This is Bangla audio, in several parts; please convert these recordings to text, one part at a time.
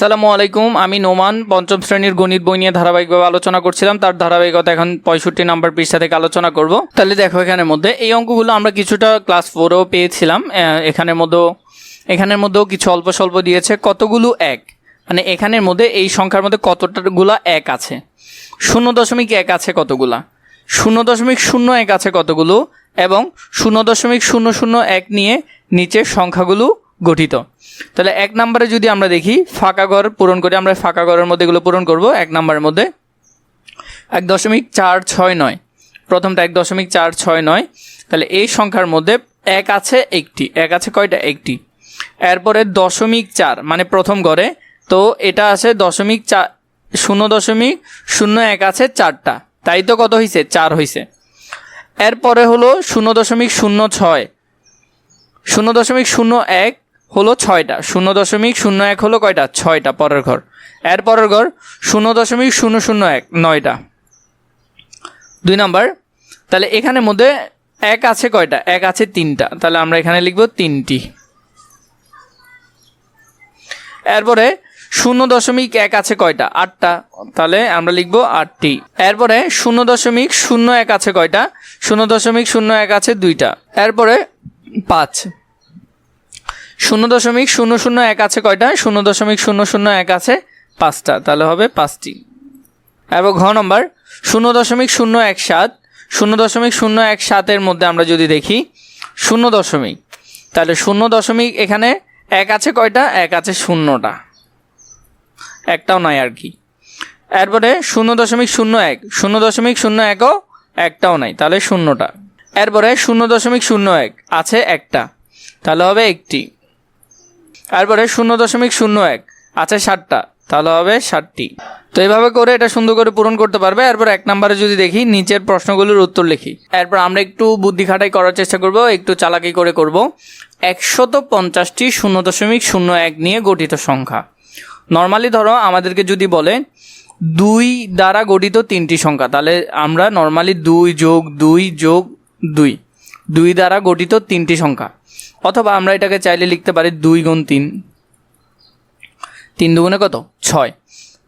আসসালামু আলাইকুম, আমি নোমান পঞ্চম শ্রেণীর গণিত বই নিয়ে ধারাবাহিকভাবে আলোচনা করছিলাম। তার ধারাবাহিকতা এখন 65 নম্বর পৃষ্ঠা থেকে আলোচনা করব। তাহলে দেখো, এখানের মধ্যে এই অঙ্কগুলো আমরা কিছুটা ক্লাস 4-এও পেয়েছিলাম। এখানের মধ্যেও কিছু অল্প স্বল্প দিয়েছে। কতগুলো এক, মানে এখানের মধ্যে এই সংখ্যার মধ্যে কতগুলা এক আছে। 0.1 আছে কতগুলা, 0.01 আছে কতগুলো, এবং 0.001 নিয়ে নিচের সংখ্যাগুলো গঠিত। তাহলে 1 নম্বরে যদি আমরা দেখি, ফাঁকা ঘর পূরণ করে, আমরা ফাঁকা ঘরের মধ্যে এগুলো পূরণ করব। 1 নম্বরের মধ্যে 1.469, প্রথমটা 1.469। তাহলে এই সংখ্যার মধ্যে এক আছে একটি, এক আছে কয়টা? একটি। এরপরে 0.4 মানে প্রথম ঘরে, তো এটা আছে 0.01 আছে 4টা, তাই তো কত হয়েছে? 4 হয়েছে। এরপরে হলো 0.06, 0.01 হলো 6টা, 0.01 হলো কয়টা? 6টা পরের ঘর। এর পরের ঘর 0.001, 9টা। 2 নম্বর, তাহলে এখানের মধ্যে এক আছে কয়টা? এক আছে 3টা, তাহলে আমরা এখানে লিখব 3টি। এরপরে 0.1 আছে কয়টা? 8টা, তাহলে আমরা লিখব 8টি। এরপরে 0.01 আছে কয়টা? 0.01 আছে 2টা। এরপরে 5, 0.001 আছে কয়টা? 0.001 আছে 5টা, তাহলে হবে 5টি। এবং ঘ নম্বর 0.017, 0.017 মধ্যে আমরা যদি দেখি 0 তাহলে 0 এখানে এক আছে কয়টা? এক আছে 0টা, একটাও নাই আর কি। এরপরে 0.01, 0.01ও একটাও নাই, তাহলে 0টা। এরপরে 0.01 আছে একটা, তাহলে হবে একটি। এরপরে 0.01 আছে 7টা, তাহলে হবে 7টি। তো এইভাবে করে এটা সুন্দর করে পূরণ করতে পারবে। এরপর 1 নম্বরে যদি দেখি, নিচের প্রশ্নগুলোর উত্তর লিখি। এরপর আমরা একটু বুদ্ধি খাটাই করার চেষ্টা করব, একটু চালাকি করে করব। 150টি 0.01 নিয়ে গঠিত সংখ্যা। নর্মালি ধরো আমাদেরকে যদি বলে 2 দ্বারা গঠিত 3টি সংখ্যা, তাহলে আমরা নর্মালি 2 যোগ 2 যোগ 2, 2 দ্বারা গঠিত 3টি সংখ্যা। অথবা আমরা এটাকে চাইলে লিখতে পারি 2 গুণ 3, 3 দুগুণে কত? 6।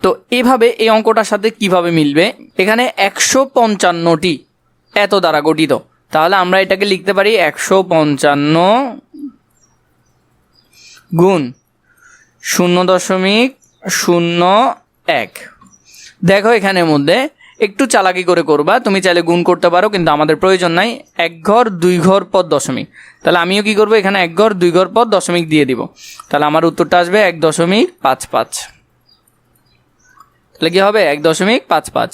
তো এভাবে এই অঙ্কটার সাথে কিভাবে মিলবে? এখানে 155টি এত দ্বারা গঠিত, তাহলে আমরা এটাকে লিখতে পারি 155 গুণ 0.01। দেখো, এখানের মধ্যে একটু চালাকি করে করবা, তুমি চাইলে গুণ করতে পারো, কিন্তু আমাদের প্রয়োজন নাই। 1 ঘর 2 ঘর পর দশমিক, তাহলে আমিও কি করব? এখানে 1 ঘর 2 ঘর পর দশমিক দিয়ে দিব, তাহলে আমার উত্তরটা আসবে 1.55। তাহলে কি হবে? 1.55।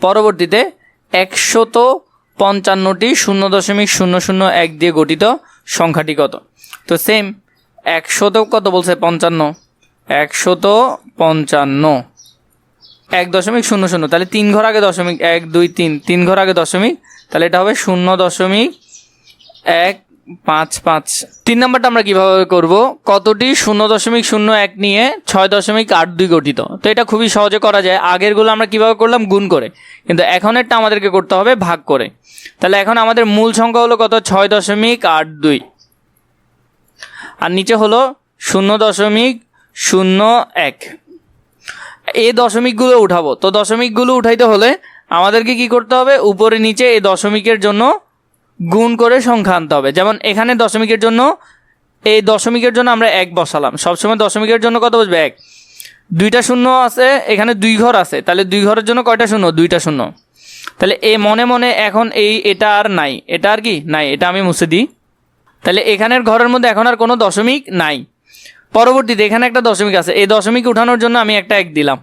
পরবর্তীতে 155টি 0.001 দিয়ে গঠিত সংখ্যাটি কত? তো সেম, 100 কত বলছে? 55, 155 1.00, তাহলে 3 ঘর আগে দশমিক, 1 2 3, 3 ঘর আগে দশমিক, তাহলে এটা হবে 0.155। 3 নম্বরটা আমরা কিভাবে করব? কতটি 0.01 নিয়ে 6.82 গঠিত? তো এটা খুবই সহজে করা যায়। আগেরগুলো আমরা কিভাবে করলাম? গুণ করে, কিন্তু এখনেরটা আমাদেরকে করতে হবে ভাগ করে। তাহলে এখন আমাদের মূল সংখ্যা হলো কত? 6.82, আর নিচে হলো 0.01। এই দশমিকগুলো উঠাবো, তো দশমিকগুলো উঠাইতে হলে আমাদেরকে কি করতে হবে? উপরে নিচে এই দশমিকের জন্য গুণ করে সংখ্যা আনতে হবে। যেমন এখানে দশমিকের জন্য, এই দশমিকের জন্য আমরা 1 বসালাম। সবসময় দশমিকের জন্য কত বসবে? 1। 2টা শূন্য আছে, এখানে 2 ঘর আছে, তাহলে 2 ঘরের জন্য কয়টা শূন্য? 2টা শূন্য। তাহলে এই মনে মনে এখন এটা আর নাই, এটা আর কি নাই, এটা আমি মুছে দিই। তাহলে এখানের ঘরের মধ্যে এখন আর কোনো দশমিক নাই। পরবর্তীতে এখানে একটা দশমিক আছে, এই দশমিক উঠানোর জন্য আমি একটা 1 দিলাম,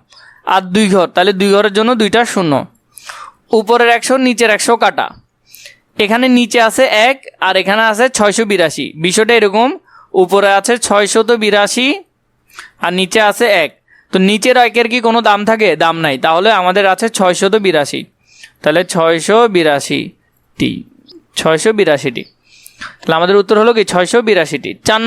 আর 2 ঘর, তাহলে 2 ঘরের জন্য 2টা শূন্য। উপরের 100 নিচের 100 কাটা, এখানে নিচে আছে 1 আর এখানে আছে 682। বিষয়টা এরকম, উপরে আছে 682 আর নিচে আছে 1। তো নিচের 1-এর কি কোনো দাম থাকে? দাম নাই, তাহলে আমাদের আছে 682, তাহলে 682টি, 682টি। তাহলে আমাদের উত্তর হলো কি? 682টি। 4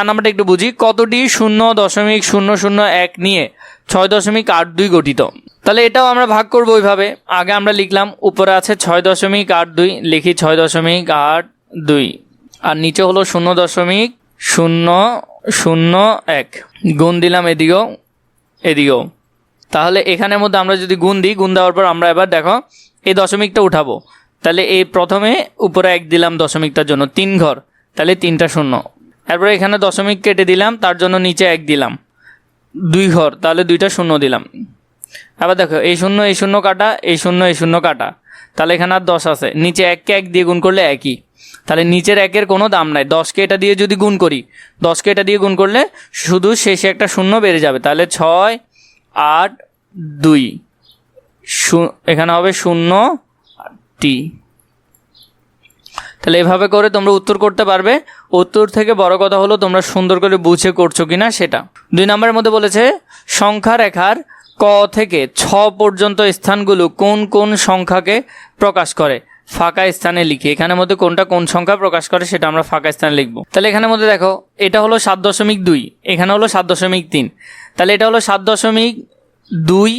নম্বরটা একটু বুঝি। কতটি 0.001 নিয়ে 6.82 গঠিত? তাহলে এটাও আমরা ভাগ করব ওইভাবে। আগে আমরা লিখলাম উপরে আছে 6.82, লিখি 6.82, আর নিচে হলো 0.0 1 গুণ দিলাম এদিকেও এদিকেও। তাহলে এখানের মধ্যে আমরা যদি গুণ দিই, গুণ দেওয়ার পর আমরা এবার দেখো এই দশমিকটা উঠাবো। তাহলে এই প্রথমে উপরে 1 দিলাম দশমিকটার জন্য, 3 ঘর, তাহলে 3টা শূন্য। এরপরে এখানে দশমিক কেটে দিলাম, তার জন্য নিচে 1 দিলাম, 2 ঘর, তাহলে 2টা শূন্য দিলাম। আবার দেখো এই শূন্য কাটা, এই শূন্য কাটা, তাহলে এখানে আর 10 আছে। নিচে 1কে 1 দিয়ে গুণ করলে একই, তাহলে নিচের 1-এর কোনো দাম নাই। 10কে এটা দিয়ে যদি গুণ করি, 10কে এটা দিয়ে গুণ করলে শুধু শেষে একটা শূন্য বেড়ে যাবে। তাহলে 6, 8, 2, এখানে হবে 0টি। তাহলে এভাবে করে তোমরা উত্তর করতে পারবে। উত্তর থেকে বড় কথা হলো তোমরা সুন্দর করে বুঝে করছো কিনা সেটা। 2 নম্বরের মধ্যে বলেছে সংখ্যা রেখার ক থেকে 6 পর্যন্ত স্থানগুলো কোন কোন সংখ্যাকে প্রকাশ করে, ফাঁকা স্থানে লিখি। এখানের মধ্যে কোনটা কোন সংখ্যা প্রকাশ করে সেটা আমরা ফাঁকা স্থানে লিখবো। তাহলে এখানের মধ্যে দেখো এটা হলো 7.2, এখানে হলো 7.3, তাহলে এটা হলো 7.2,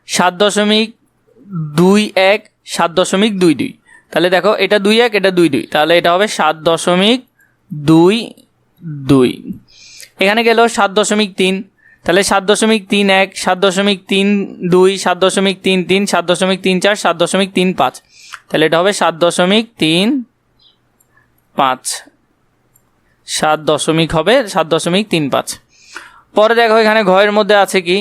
7.21, 7.22। তাহলে দেখো এটা 2-1, এটা 2-2, তাহলে এটা হবে 7.22। এখানে গেল 7.3, তাহলে 7.31, 7.32, 7.33, 7.34, 7.35, তাহলে এটা হবে 7.35, 7.35। পরে দেখো এখানে ঘরের মধ্যে আছে কি,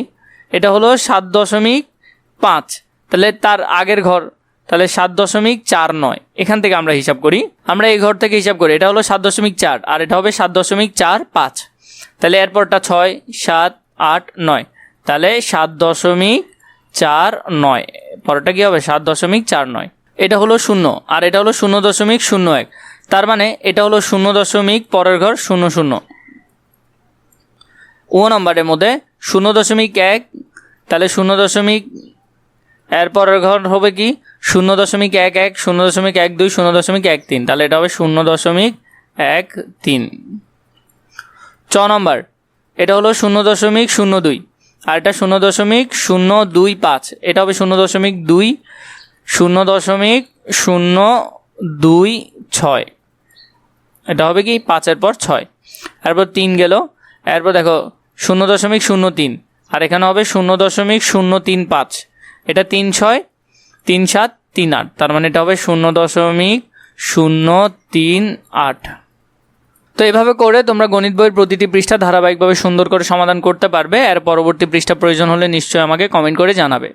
এটা হলো 7.5, তাহলে তার আগের ঘর, তাহলে 7.49। এখান থেকে আমরা হিসাব করি, আমরা এই ঘর থেকে হিসাব করি, এটা হলো 7.4 আর এটা হবে 7.45, তাহলে এরপরটা 6, 7, 8, 9, তাহলে 7.49, পরেরটা কি হবে 7.49। এটা হলো 0 আর এটা হলো 0.01, তার মানে এটা হলো 0. পরের ঘর 00। ও নম্বরের মধ্যে 0.1, তাহলে 0. এর পরের ঘর হবে কি 0.11, 0.12, 0.13, তাহলে এটা হবে 0.13। 6 নম্বর এটা হলো 0.02 আর এটা 0.025, এটা হবে 0.2, 0.026, এটা হবে কি 5-এর পর 6। এরপর 3 গেল, এরপর দেখো 0.03 আর এখানে হবে 0.035, এটা 3, 6, 3, 7, 3, 8, তার মানে এটা হবে 0.038। তো এভাবে করে তোমরা গণিত বইয়ের প্রতিটি পৃষ্ঠা ধারাবাহিকভাবে সুন্দর করে সমাধান করতে পারবে। এর পরবর্তী পৃষ্ঠা প্রয়োজন হলে নিশ্চয়ই আমাকে কমেন্ট করে জানাবে।